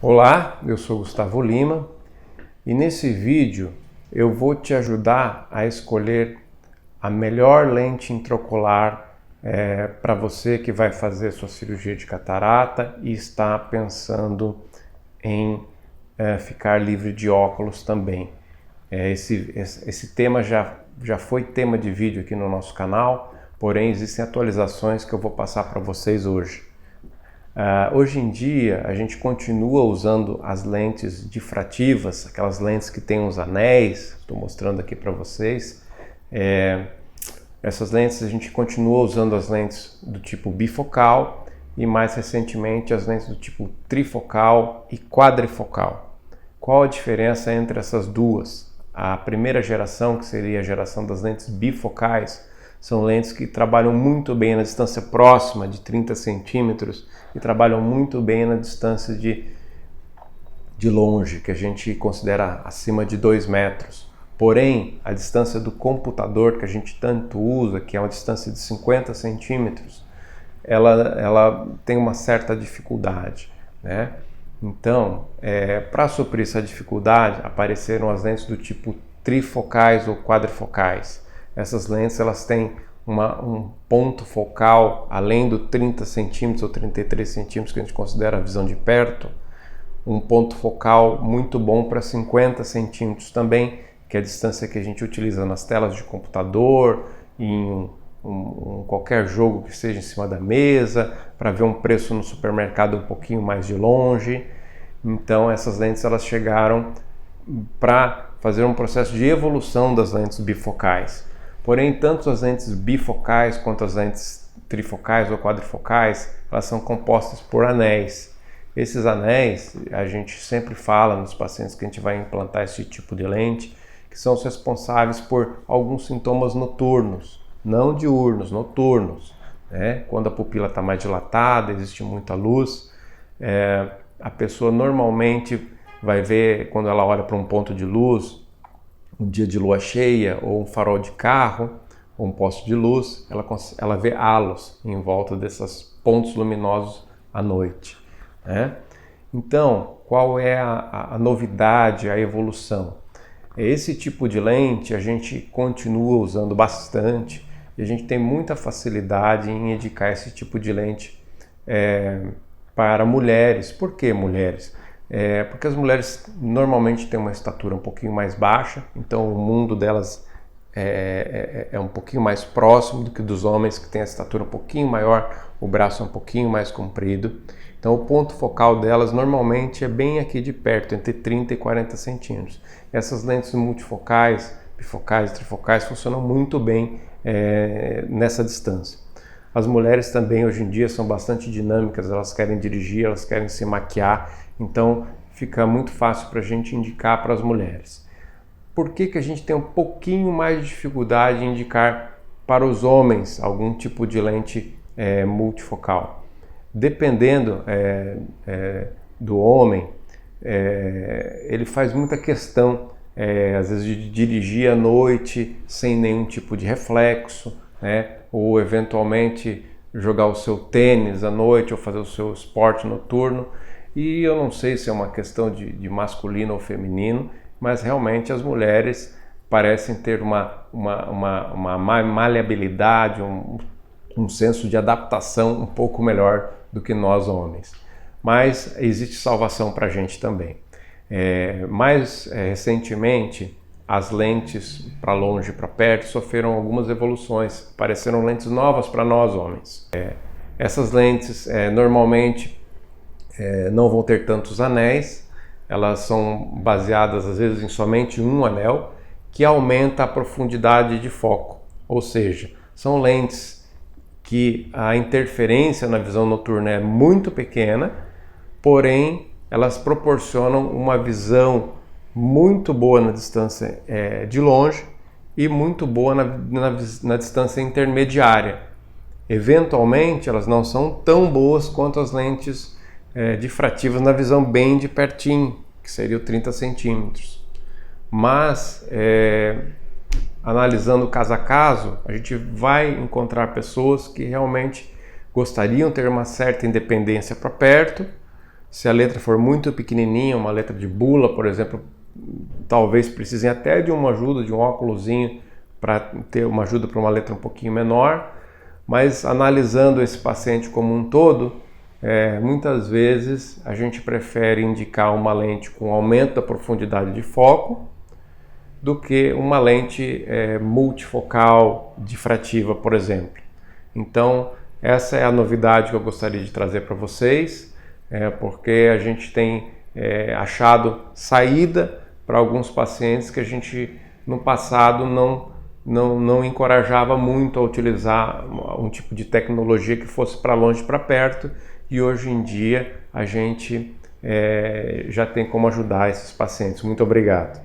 Olá, eu sou Gustavo Lima e nesse vídeo eu vou te ajudar a escolher a melhor lente intraocular para você que vai fazer sua cirurgia de catarata e está pensando em ficar livre de óculos também. Esse tema já foi tema de vídeo aqui no nosso canal, porém existem atualizações que eu vou passar para vocês hoje. Hoje em dia a gente continua usando as lentes difrativas, aquelas lentes que têm os anéis, estou mostrando aqui para vocês. Essas lentes a gente continua usando as lentes do tipo bifocal e mais recentemente as lentes do tipo trifocal e quadrifocal. Qual a diferença entre essas duas? A primeira geração, que seria a geração das lentes bifocais, são lentes que trabalham muito bem na distância próxima de 30 centímetros e trabalham muito bem na distância de longe, que a gente considera acima de 2 metros. Porém, a distância do computador, que a gente tanto usa, que é uma distância de 50 centímetros, ela tem uma certa dificuldade, né? Então, para suprir essa dificuldade, apareceram as lentes do tipo trifocais ou quadrifocais. Essas lentes elas têm um ponto focal além do 30 centímetros ou 33 centímetros que a gente considera a visão de perto, um ponto focal muito bom para 50 centímetros também, que é a distância que a gente utiliza nas telas de computador, em qualquer jogo que seja em cima da mesa, para ver um preço no supermercado um pouquinho mais de longe. Então essas lentes elas chegaram para fazer um processo de evolução das lentes bifocais. Porém, tanto as lentes bifocais quanto as lentes trifocais ou quadrifocais, elas são compostas por anéis. Esses anéis, a gente sempre fala nos pacientes que a gente vai implantar esse tipo de lente, que são os responsáveis por alguns sintomas noturnos, não diurnos, noturnos, né? Quando a pupila está mais dilatada, existe muita luz, a pessoa normalmente vai ver, quando ela olha para um ponto de luz, um dia de lua cheia ou um farol de carro ou um poste de luz, ela vê halos em volta desses pontos luminosos à noite, né? Então, qual é a novidade, a evolução? Esse tipo de lente a gente continua usando bastante e a gente tem muita facilidade em indicar esse tipo de lente para mulheres. Por que mulheres? Porque as mulheres normalmente têm uma estatura um pouquinho mais baixa, então o mundo delas é um pouquinho mais próximo do que dos homens, que têm a estatura um pouquinho maior, o braço um pouquinho mais comprido. Então o ponto focal delas normalmente é bem aqui de perto, entre 30 e 40 centímetros. Essas lentes multifocais, bifocais e trifocais funcionam muito bem nessa distância. As mulheres também hoje em dia são bastante dinâmicas, elas querem dirigir, elas querem se maquiar, então fica muito fácil para a gente indicar para as mulheres. Por que a gente tem um pouquinho mais de dificuldade em indicar para os homens algum tipo de lente multifocal? Dependendo do homem, ele faz muita questão, às vezes, de dirigir à noite sem nenhum tipo de reflexo, né? Ou eventualmente jogar o seu tênis à noite ou fazer o seu esporte noturno. E eu não sei se é uma questão de masculino ou feminino, mas realmente as mulheres parecem ter uma maleabilidade, um senso de adaptação um pouco melhor do que nós homens. Mas existe salvação para a gente também. Mais recentemente, as lentes para longe e para perto sofreram algumas evoluções, apareceram lentes novas para nós homens. Essas lentes normalmente não vão ter tantos anéis, elas são baseadas às vezes em somente um anel, que aumenta a profundidade de foco, ou seja, são lentes que a interferência na visão noturna é muito pequena, porém elas proporcionam uma visão muito boa na distância de longe e muito boa na distância intermediária. Eventualmente elas não são tão boas quanto as lentes difrativas na visão bem de pertinho, que seria o 30 centímetros. Mas analisando caso a caso, a gente vai encontrar pessoas que realmente gostariam de ter uma certa independência para perto, Se a letra for muito pequenininha, uma letra de bula, por exemplo, talvez precisem até de uma ajuda, de um óculosinho, para ter uma ajuda para uma letra um pouquinho menor. Mas analisando esse paciente como um todo, muitas vezes a gente prefere indicar uma lente com aumento da profundidade de foco do que uma lente multifocal difrativa, por exemplo. Então, essa é a novidade que eu gostaria de trazer para vocês, porque a gente tem achado saída para alguns pacientes que a gente no passado não encorajava muito a utilizar um tipo de tecnologia que fosse para longe para perto, e hoje em dia a gente já tem como ajudar esses pacientes. Muito obrigado.